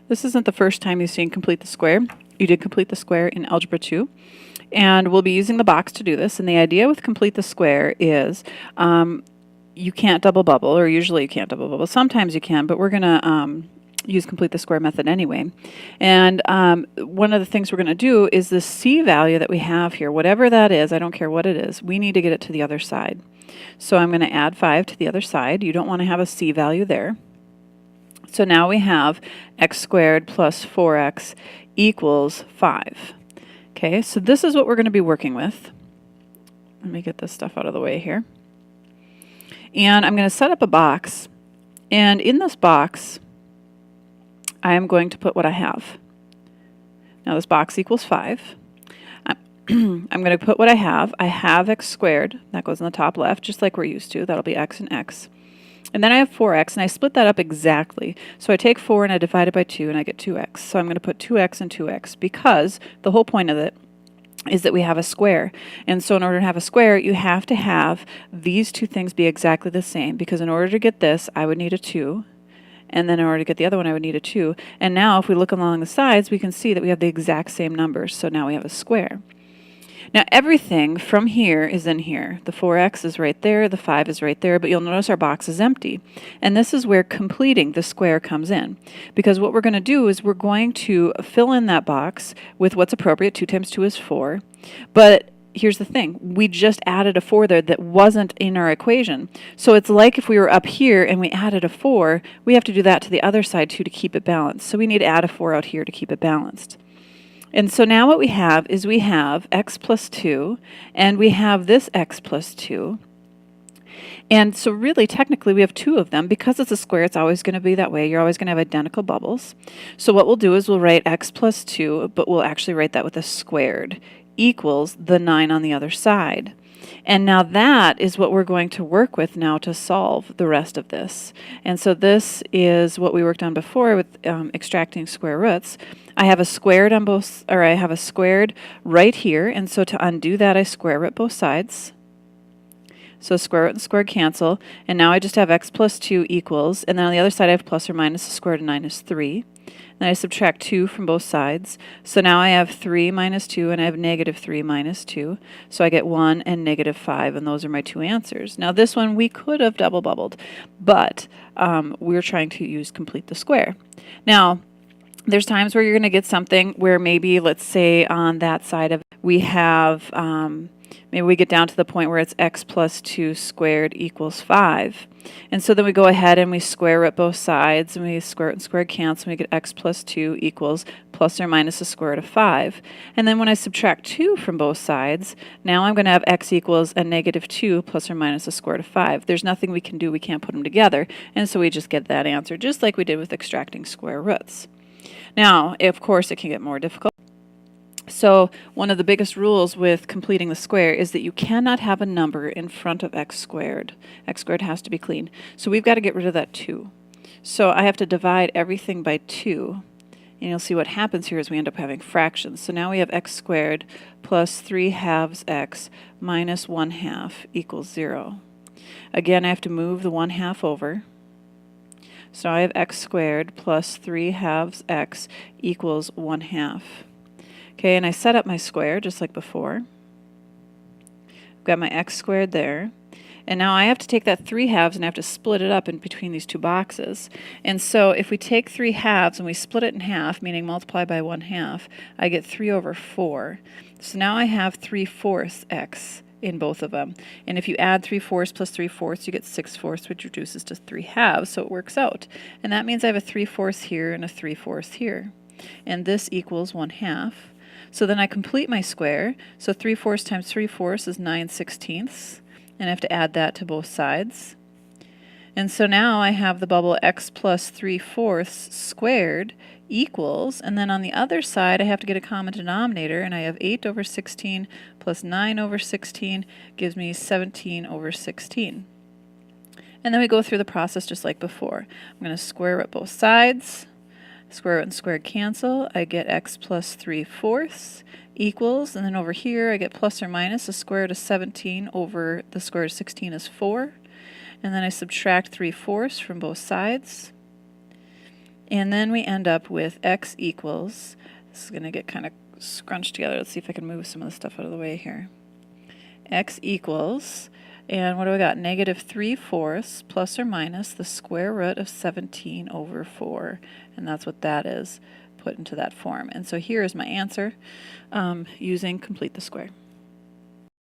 This isn't the first time you've seen complete the square. You did complete the square in Algebra 2. And we'll be using the box to do this. And the idea with complete the square is you can't double bubble, or usually you can't double bubble. Sometimes you can, but we're going to use complete the square method anyway. And one of the things we're going to do is the C value that we have here, whatever that is, I don't care what it is, we need to get it to the other side. So I'm going to add 5 to the other side. You don't want to have a C value there. So now we have x squared plus 4x equals 5. Okay, so this is what we're going to be working with. Let me get this stuff out of the way here. And I'm going to set up a box. And in this box, I am going to put what I have. Now this box equals 5. I'm going to put what I have. I have x squared. That goes in the top left, just like we're used to. That'll be x and x. And then I have 4x, and I split that up exactly. So I take 4 and I divide it by 2, and I get 2x. So I'm going to put 2x and 2x, because the whole point of it is that we have a square. And so in order to have a square, you have to have these two things be exactly the same, because in order to get this, I would need a 2. And then in order to get the other one, I would need a 2. And now if we look along the sides, we can see that we have the exact same numbers. So now we have a square. Now everything from here is in here. The 4x is right there, the 5 is right there, but you'll notice our box is empty. And this is where completing the square comes in. Because what we're going to do is we're going to fill in that box with what's appropriate. 2 times 2 is 4. But here's the thing. We just added a 4 there that wasn't in our equation. So it's like if we were up here and we added a 4, we have to do that to the other side too to keep it balanced. So we need to add a 4 out here to keep it balanced. And so now what we have is we have x plus 2, and we have this x plus 2. And so really, technically, we have 2 of them. Because it's a square, it's always going to be that way. You're always going to have identical bubbles. So what we'll do is we'll write x plus 2, but we'll actually write that with a squared, equals the 9 on the other side. And now that is what we're going to work with now to solve the rest of this. And so this is what we worked on before with extracting square roots. I have a squared on both, or I have a squared right here, and so to undo that, I square root both sides. So square root and squared cancel, and now I just have x plus 2 equals, and then on the other side I have plus or minus the square root of 9 is 3. Then I subtract 2 from both sides. So now I have 3 minus 2, and I have negative 3 minus 2. So I get 1 and negative 5, and those are my two answers. Now this one we could have double bubbled, but we're trying to use complete the square. Now, there's times where you're going to get something where maybe, let's say on that side of it, we have, maybe we get down to the point where it's x plus 2 squared equals 5. And so then we go ahead and we square root both sides, and we square root and squared cancel, and we get x plus 2 equals plus or minus the square root of 5. And then when I subtract 2 from both sides, now I'm going to have x equals a negative 2 plus or minus the square root of 5. There's nothing we can do. We can't put them together. And so we just get that answer, just like we did with extracting square roots. Now, of course, it can get more difficult. So one of the biggest rules with completing the square is that you cannot have a number in front of x squared. X squared has to be clean. So we've got to get rid of that 2. So I have to divide everything by 2. And you'll see what happens here is we end up having fractions. So now we have x squared plus 3 halves x minus 1 half equals 0. Again, I have to move the 1 half over. So now I have x squared plus 3 halves x equals 1 half. Okay, and I set up my square just like before. I've got my x squared there. And now I have to take that 3 halves and I have to split it up in between these two boxes. And so if we take 3 halves and we split it in half, meaning multiply by 1 half, I get 3 over 4. So now I have 3/4 x in both of them. And if you add 3/4 plus 3/4, you get 6/4, which reduces to 3 halves, so it works out. And that means I have a 3/4 here and a 3/4 here. And this equals 1 half. So then I complete my square. So 3/4 times 3/4 is 9/16. And I have to add that to both sides. And so now I have the bubble x plus 3/4 squared equals, and then on the other side I have to get a common denominator, and I have 8 over 16 plus 9 over 16 gives me 17 over 16. And then we go through the process just like before. I'm going to square root both sides. Square root and squared cancel. I get x plus 3/4 equals, and then over here I get plus or minus the square root of 17 over the square root of 16 is 4. And then I subtract 3/4 from both sides. And then we end up with x equals, this is going to get kind of scrunched together. Let's see if I can move some of the stuff out of the way here. X equals, and what do I got? Negative 3/4 plus or minus the square root of 17 over 4. And that's what that is, put into that form. And so here is my answer using complete the square.